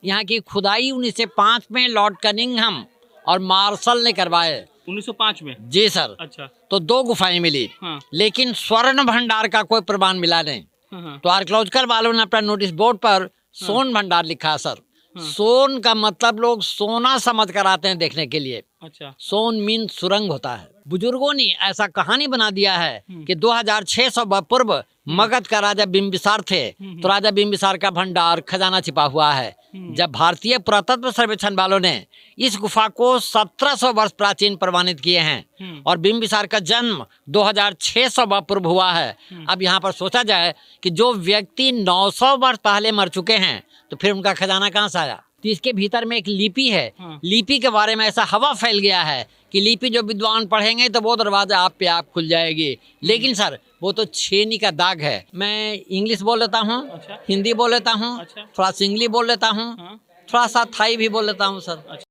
यहाँ की खुदाई 1905 में लॉर्ड कनिंघम और मार्शल ने करवाए। 1905 में? जी सर। अच्छा। तो 2 गुफाएं मिली। हाँ। लेकिन स्वर्ण भंडार का कोई प्रमाण मिला नहीं। हाँ। तो आर्कियोलॉजिकल वालों ने अपना नोटिस बोर्ड पर सोन भंडार लिखा है सर। हाँ। सोन का मतलब लोग सोना समझ कर आते हैं देखने के लिए। अच्छा। सोन मीन सुरंग होता है। बुजुर्गों ने ऐसा कहानी बना दिया है कि 2600 पूर्व मगध का राजा बिंबिसार थे, तो राजा बिंबिसार का भंडार खजाना छिपा हुआ है। जब भारतीय पुरातत्व सर्वेक्षण वालों ने इस गुफा को 1700 वर्ष प्राचीन प्रमाणित किए हैं और बिंबिसार का जन्म 2600 पूर्व हुआ है। अब यहाँ पर सोचा जाए कि जो व्यक्ति 900 वर्ष पहले मर चुके हैं तो फिर उनका खजाना कहाँ से आया। तो इसके भीतर में एक लिपि है। लिपि के बारे में ऐसा हवा फैल गया है कि लिपि जो विद्वान पढ़ेंगे तो वो दरवाजा आप पे आप खुल जाएगी। लेकिन सर वो तो छेनी का दाग है। मैं इंग्लिश बोल लेता हूँ। अच्छा। हिंदी बोल लेता हूँ। अच्छा। थोड़ा सिंगली बोल लेता हूँ। हाँ। थोड़ा सा थाई भी बोल लेता हूँ सर। अच्छा।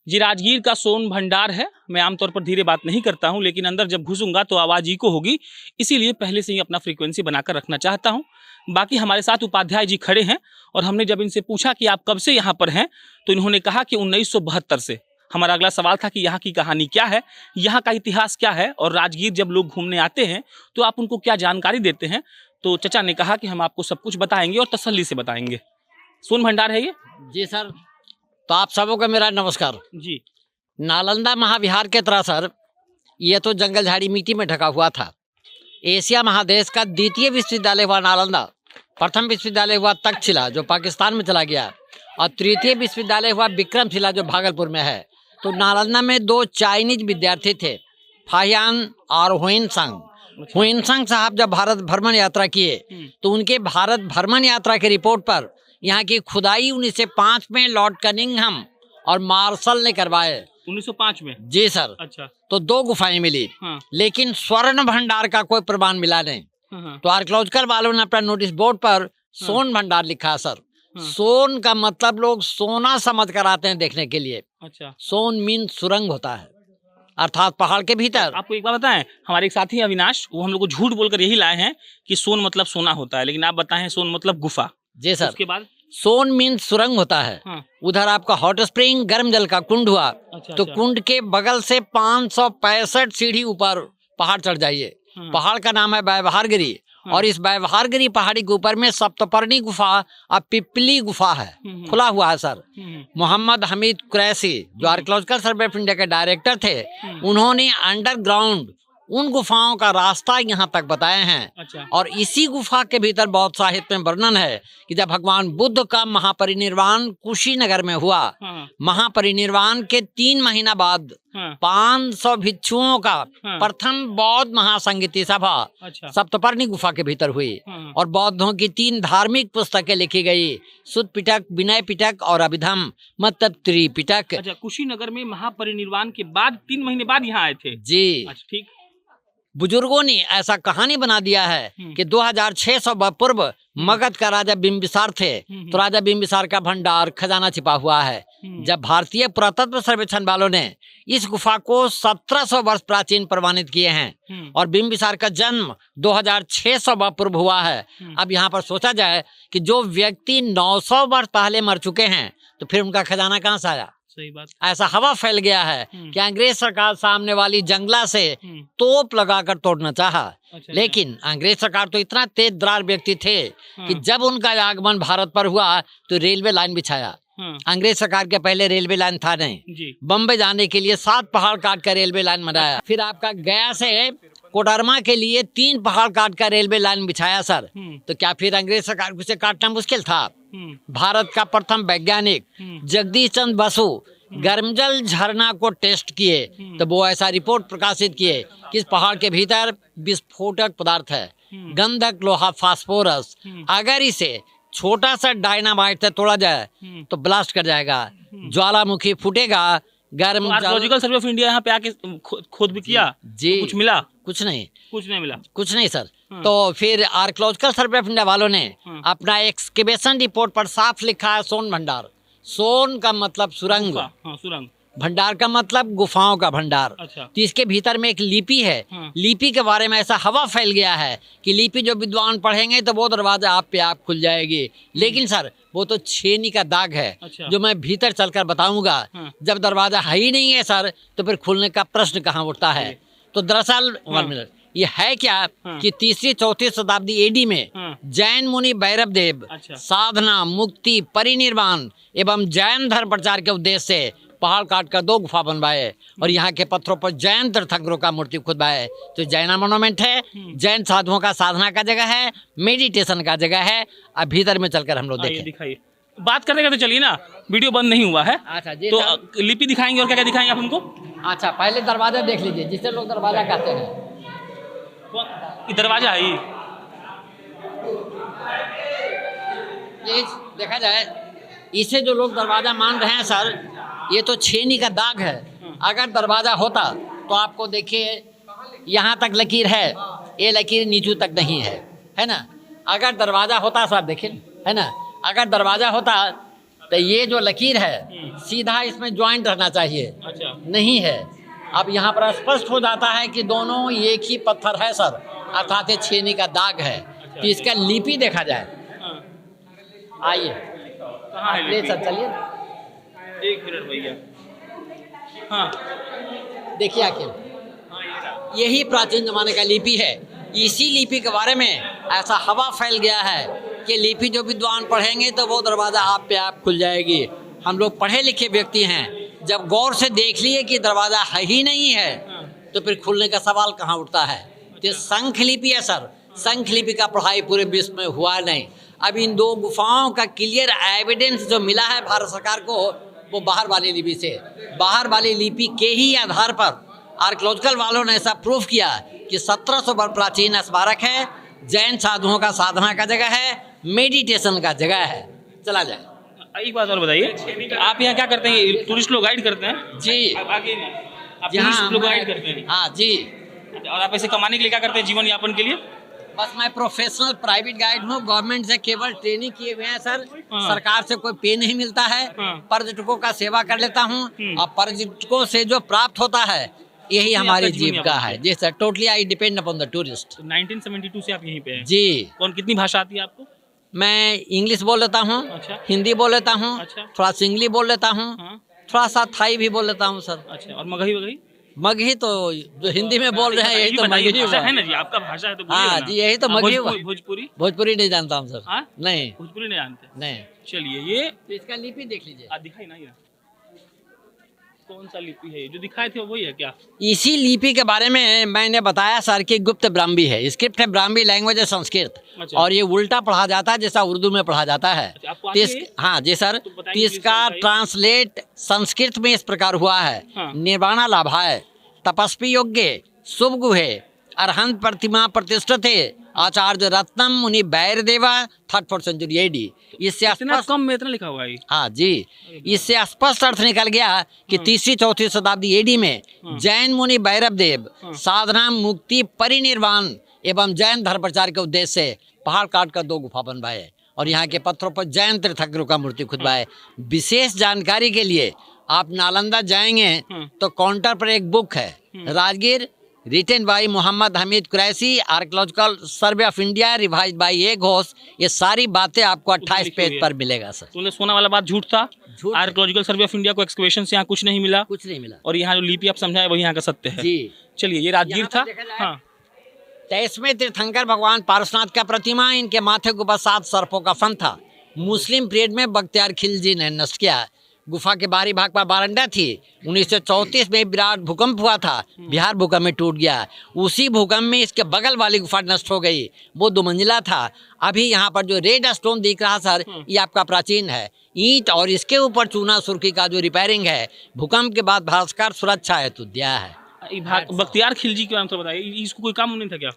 जी, राजगीर का सोन भंडार है। मैं आमतौर पर धीरे बात नहीं करता हूं, लेकिन अंदर जब घुसूंगा तो आवाज़ इको होगी, इसीलिए पहले से ही अपना फ्रीक्वेंसी बनाकर रखना चाहता हूं। बाकी हमारे साथ उपाध्याय जी खड़े हैं और हमने जब इनसे पूछा कि आप कब से यहाँ पर हैं तो इन्होंने कहा कि 1972 से। हमारा अगला सवाल था कि यहाँ की कहानी क्या है, यहाँ का इतिहास क्या है और राजगीर जब लोग घूमने आते हैं तो आप उनको क्या जानकारी देते हैं। तो चचा ने कहा कि हम आपको सब कुछ बताएंगे और तसल्ली से बताएंगे। सोन भंडार है ये? जी सर। तो आप सबों को मेरा नमस्कार जी। नालंदा महाविहार के तरह सर ये तो जंगल झाड़ी मिट्टी में ढका हुआ था। एशिया महादेश का द्वितीय विश्वविद्यालय हुआ नालंदा, प्रथम विश्वविद्यालय हुआ तक्षशिला जो पाकिस्तान में चला गया और तृतीय विश्वविद्यालय हुआ विक्रमशिला जो भागलपुर में है। तो नालंदा में 2 चाइनीज विद्यार्थी थे, फाहियान और हुइनसंग। हुइनसंग साहब जब भारत भ्रमण यात्रा किए तो उनके भारत भ्रमण यात्रा के रिपोर्ट पर यहाँ की खुदाई 1905 में लॉर्ड कनिंघम और मार्शल ने करवाए। 1905 में? जी सर। अच्छा। तो 2 गुफाएं मिली। हाँ। लेकिन स्वर्ण भंडार का कोई प्रमाण मिला नहीं। हाँ। तो आर्कियोलॉजिकल वालों ने अपना नोटिस बोर्ड पर सोन भंडार लिखा है सर। सोन का मतलब लोग सोना समझ कर आते हैं देखने के लिए। अच्छा। सोन मीन सुरंग होता है, अर्थात पहाड़ के भीतर। आपको एक बात बताएं, हमारे एक साथी अविनाश वो हम लोग को झूठ बोलकर यही लाए हैं कि सोन मतलब सोना होता है, लेकिन आप बताएं सोन मतलब गुफा। जी सर। उसके बाद सोन मीन सुरंग होता है। हाँ। उधर आपका हॉट स्प्रिंग गर्म जल का कुंड हुआ। अच्छा, तो अच्छा। कुंड के बगल से 565 सीढ़ी ऊपर पहाड़ चढ़ जाइए। पहाड़ का नाम है व्यवहारगिरी और इस व्यवहारगिरी पहाड़ी के ऊपर में सप्तपर्णी गुफा और पिपली गुफा है, खुला हुआ है सर। मोहम्मद हमीद कुरैशी जो आर्कियोलॉजिकल सर्वे ऑफ इंडिया के डायरेक्टर थे उन्होंने अंडरग्राउंड उन गुफाओं का रास्ता यहाँ तक बताए हैं। अच्छा। और इसी गुफा के भीतर बहुत साहित्य में वर्णन है कि जब भगवान बुद्ध का महापरिनिर्वाण कुशीनगर में हुआ, महापरिनिर्वाण के 3 महीना बाद 500 भिक्षुओं का प्रथम बौद्ध महासंगीति सभा सप्तपर्णी गुफा के भीतर हुई और बौद्धों की 3 धार्मिक पुस्तकें लिखी गई, सुत्त पिटक, विनय पिटक और अभिधम मतलब त्रिपिटक। अच्छा, कुशीनगर में महापरिनिर्वाण के बाद 3 महीने बाद यहाँ आए थे? जी। अच्छा, ठीक। बुजुर्गों ने ऐसा कहानी बना दिया है कि 2600 पूर्व मगध का राजा बिंबिसार थे, तो राजा बिंबिसार का भंडार खजाना छिपा हुआ है। जब भारतीय पुरातत्व सर्वेक्षण वालों ने इस गुफा को 1700 वर्ष प्राचीन प्रमाणित किए हैं और बिंबिसार का जन्म 2600 पूर्व हुआ है। अब यहाँ पर सोचा जाए कि जो व्यक्ति 900 वर्ष पहले मर चुके हैं तो फिर उनका खजाना कहाँ से आया। सही बात। ऐसा ऐसा हवा फैल गया है कि अंग्रेज सरकार सामने वाली जंगला से तोप लगाकर तोड़ना चाहा। अच्छा, लेकिन अंग्रेज सरकार तो इतना तेज दरार व्यक्ति थे कि जब उनका आगमन भारत पर हुआ तो रेलवे लाइन बिछाया। अंग्रेज सरकार के पहले रेलवे लाइन था नहीं। बम्बई जाने के लिए 7 पहाड़ काट कर रेलवे लाइन बनाया। फिर आपका गया से कोडरमा के लिए 3 पहाड़ काट कर रेलवे लाइन बिछाया सर। तो क्या फिर अंग्रेज सरकार को उसे काटना मुश्किल था। भारत का प्रथम वैज्ञानिक जगदीश चंद्र बसु गर्मजल झरना को टेस्ट किए तो वो ऐसा रिपोर्ट प्रकाशित किए कि इस पहाड़ के भीतर विस्फोटक पदार्थ है, गंधक, लोहा, फास्फोरस। अगर इसे छोटा सा डायनामाइट से तोड़ा जाए तो ब्लास्ट कर जाएगा, ज्वालामुखी फूटेगा। गर्म आर्कियोलॉजिकल सर्वे ऑफ इंडिया यहाँ पे आके खोद भी किया जी। तो कुछ मिला? कुछ नहीं। कुछ नहीं मिला? कुछ नहीं सर। तो फिर आर्कियोलॉजिकल सर्वे ऑफ इंडिया वालों ने अपना एक्सकेवेशन रिपोर्ट पर साफ लिखा है सोन भंडार। सोन का मतलब सुरंग। सुरंग। भंडार का मतलब गुफाओं का भंडार। अच्छा। तो इसके भीतर में एक लिपि है। लिपि के बारे में ऐसा हवा फैल गया है कि लिपि जो विद्वान पढ़ेंगे तो वो दरवाजा आप पे आप खुल जाएगी। लेकिन सर वो तो छेनी का दाग है। अच्छा। जो मैं भीतर चलकर बताऊंगा। जब दरवाजा है ही नहीं है सर तो फिर खुलने का प्रश्न कहाँ उठता है। तो दरअसल 1 मिनट ये है क्या कि 3री 4थी शताब्दी एडी में जैन मुनि भैरव देव साधना मुक्ति परिनिर्वाण एवं जैन धर्म प्रचार के उद्देश्य से पहाड़ काट कर 2 गुफा बनवाए और यहाँ के पत्थरों पर जैन तीर्थंकरों का मूर्ति खुदवाए। तो जैना मोन्यूमेंट है, जैन साधुओं का साधना का जगह है, मेडिटेशन का जगह है। अब भीतर में चलकर हम लोग देखें। दिखाइए, बात करने का तो चलिए ना, वीडियो बंद नहीं हुआ है। अच्छा जी। तो लिपि दिखाएंगे और क्या क्या दिखाएंगे आप हमको? अच्छा पहले दरवाजा देख लीजिए, जिसे लोग दरवाजा कहते हैं। दरवाजा है ये देखा जाए, इसे जो लोग दरवाजा मान रहे हैं सर, ये तो छेनी का दाग है। अगर दरवाजा होता तो आपको देखिए यहाँ तक लकीर है, ये लकीर नीचू तक नहीं है ना। अगर दरवाजा होता साहब देखिए, है ना, अगर दरवाजा होता तो ये जो लकीर है सीधा इसमें ज्वाइंट रहना चाहिए। अच्छा। नहीं है। अब यहाँ पर स्पष्ट हो जाता है कि दोनों एक ही पत्थर है सर, अर्थात ये छेनी का दाग है। तो इसका लिपि देखा जाए। आइए कहाँ है लिपि? सर चलिए 1 मिनट भैया। हाँ देखिए आखिर यही प्राचीन जमाने का लिपि है। इसी लिपि के बारे में ऐसा हवा फैल गया है कि लिपि जो विद्वान पढ़ेंगे तो वो दरवाज़ा आप पे आप खुल जाएगी। हम लोग पढ़े लिखे व्यक्ति हैं, जब गौर से देख लिए कि दरवाज़ा है ही नहीं है तो फिर खुलने का सवाल कहाँ उठता है। तो शंख लिपि है सर, शंख लिपि का पढ़ाई पूरे विश्व में हुआ नहीं। अब इन 2 गुफाओं का क्लियर एविडेंस जो मिला है भारत सरकार को वो बाहर वाली लिपि से, बाहर वाली लिपि के ही आधार पर आर्कियोलॉजिकल वालों ने ऐसा प्रूफ किया कि 1700 वर्ष प्राचीन स्मारक है, जैन साधुओं का साधना का जगह है, मेडिटेशन का जगह है। चला जाए। एक बात और बताइए, आप यहाँ क्या करते हैं? टूरिस्ट लोग गाइड करते हैं? जी। आगे टूरिस्ट लोग गाइड करते हैं? हाँ जी। और आप ऐसे कमाने के लिए क्या करते हैं जीवन यापन के लिए? बस मैं प्रोफेशनल प्राइवेट गाइड हूँ, गवर्नमेंट से केवल ट्रेनिंग किए हुए हैं सर। सरकार से कोई पे नहीं मिलता है। पर्यटकों का सेवा कर लेता हूँ और पर्यटकों से जो प्राप्त होता है यही हमारी जीविका है। जी sir, totally I depend upon the tourist. 1972 से आप यहीं पे हैं? जी। कितनी भाषा आती है आपको? मैं इंग्लिश बोल लेता हूँ। अच्छा। हिंदी बोल लेता हूँ। अच्छा। थोड़ा सिंगली बोल लेता हूँ। थोड़ा सा थाई भी बोल लेता हूँ सर। अच्छा। और मगही वगही? मगही तो जो हिंदी में बोल रहे हैं यही तो मगही हुआ है ना जी, आपका भाषा है तो बोलिए हाँ ना। जी, यही तो मगही हुआ। भोजपुरी? भोजपुरी नहीं जानता हूँ सर। नहीं, भोजपुरी नहीं जानते? नहीं। चलिए ये तो इसका लिपि देख लीजिए। दिखाई ना, कौन सा लिपि है? जो दिखाए थे वही है क्या? इसी लिपि के बारे में मैंने बताया सर कि गुप्त ब्राह्मी है। स्क्रिप्ट है ब्राह्मी, लैंग्वेज है संस्कृत। अच्छा। और ये उल्टा पढ़ा जाता है जैसा उर्दू में पढ़ा जाता है। हाँ जी सर। तो इसका ट्रांसलेट संस्कृत में इस प्रकार हुआ है। निर्वाणा लाभाय तपस्वी योग्य शुभ गुहे अरहंत प्रतिमा प्रतिष्ठिते आचार्य रत्नम मुनि बैर देवा 3rd सेंचुरी एडी। इससे कम में इतना लिखा हुआ है। हाँ जी। इससे स्पष्ट अर्थ निकल गया कि 3री 4थी शताब्दी एडी में जैन मुनि भैरव देव साधना मुक्ति परिनिर्वाण एवं जैन धर्म प्रचार के उद्देश्य से पहाड़ काट कर 2 गुफा बनवाए और यहाँ के पत्थरों पर जैन तीर्थंकरों का मूर्ति खुदवाए। विशेष जानकारी के लिए आप नालंदा जाएंगे तो काउंटर पर एक बुक है, Rajgir, written by Mohammad Hamid Qureshi, archaeological survey of India, revise by A Ghosh. ये सारी बातें आपको 28 पेज पर मिलेगा सर। तो सोना वाला बात झूठ था? आर्कियोलॉजिकल सर्वे ऑफ इंडिया को एक्सकवेशन से यहाँ कुछ नहीं मिला? कुछ नहीं मिला। और यहाँ जो लिपि आप समझाए वही यहाँ का सत्य है जी। चलिए ये राजगीर था। हाँ। 23वें तीर्थंकर भगवान पारसनाथ का प्रतिमा, इनके माथे के ऊपर 7 सर्पों का फन था। मुस्लिम पीरियड में बख्तियार खिलजी ने नष्ट किया। गुफा के बाहरी भाग पर बारंडा थी। 1934 में विराट भूकंप हुआ था, बिहार भूकंप में टूट गया। उसी भूकंप में इसके बगल वाली गुफा नष्ट हो गई। वो 2 मंजिला था। अभी यहाँ पर जो रेड स्टोन दिख रहा सर, ये आपका प्राचीन है ईंट, और इसके ऊपर चूना सुर्खी का जो रिपेयरिंग है भूकंप के बाद भारत सरकार सुरक्षा हेतु दिया है। बख्तियार खिलजी के नाम से बताइए, इसको कोई काम नहीं था क्या?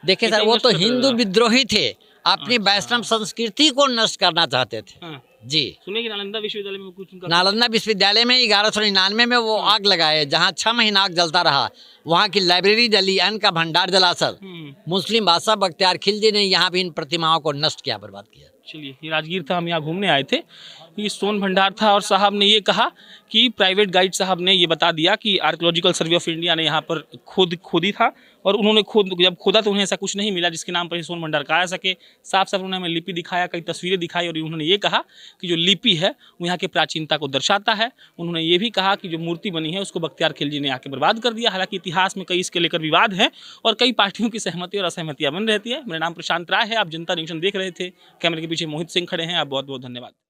देखिए सर, वो तो हिंदू विद्रोही थे, अपनी वैष्णव संस्कृति को नष्ट करना चाहते थे। जी। सुनिए कि नालंदा विश्वविद्यालय में कुछ नालंदा विश्वविद्यालय में 1199 में वो आग लगाए, जहाँ 6 महीना आग जलता रहा। वहाँ की लाइब्रेरी जली, अन्न का भंडार जला सर। मुस्लिम बादशाह बख्तियार खिलजी ने यहाँ भी इन प्रतिमाओं को नष्ट किया, बर्बाद किया। चलिए ये राजगीर था, हम यहाँ घूमने आए थे। ये सोन भंडार था और साहब ने ये कहा कि प्राइवेट गाइड साहब ने ये बता दिया कि आर्कियोलॉजिकल सर्वे ऑफ इंडिया ने यहाँ पर खोदी था और उन्होंने जब खोदा तो उन्हें ऐसा कुछ नहीं मिला जिसके नाम पर ये सोन भंडार कहा जा सके। साफ साफ उन्होंने हमें लिपि दिखाया, कई तस्वीरें दिखाई और उन्होंने ये कहा कि जो लिपि है वो यहाँ की प्राचीनता को दर्शाता है। उन्होंने ये भी कहा कि जो मूर्ति बनी है उसको बख्तियार खिलजी ने आके बर्बाद कर दिया। हालांकि इतिहास में कई इसके लेकर विवाद है और कई पार्टियों की सहमति और असहमतियां बन रहती है। मेरा नाम प्रशांत राय है, आप जनता जंक्शन देख रहे थे। कैमरे के पीछे मोहित सिंह खड़े हैं। आप बहुत बहुत धन्यवाद।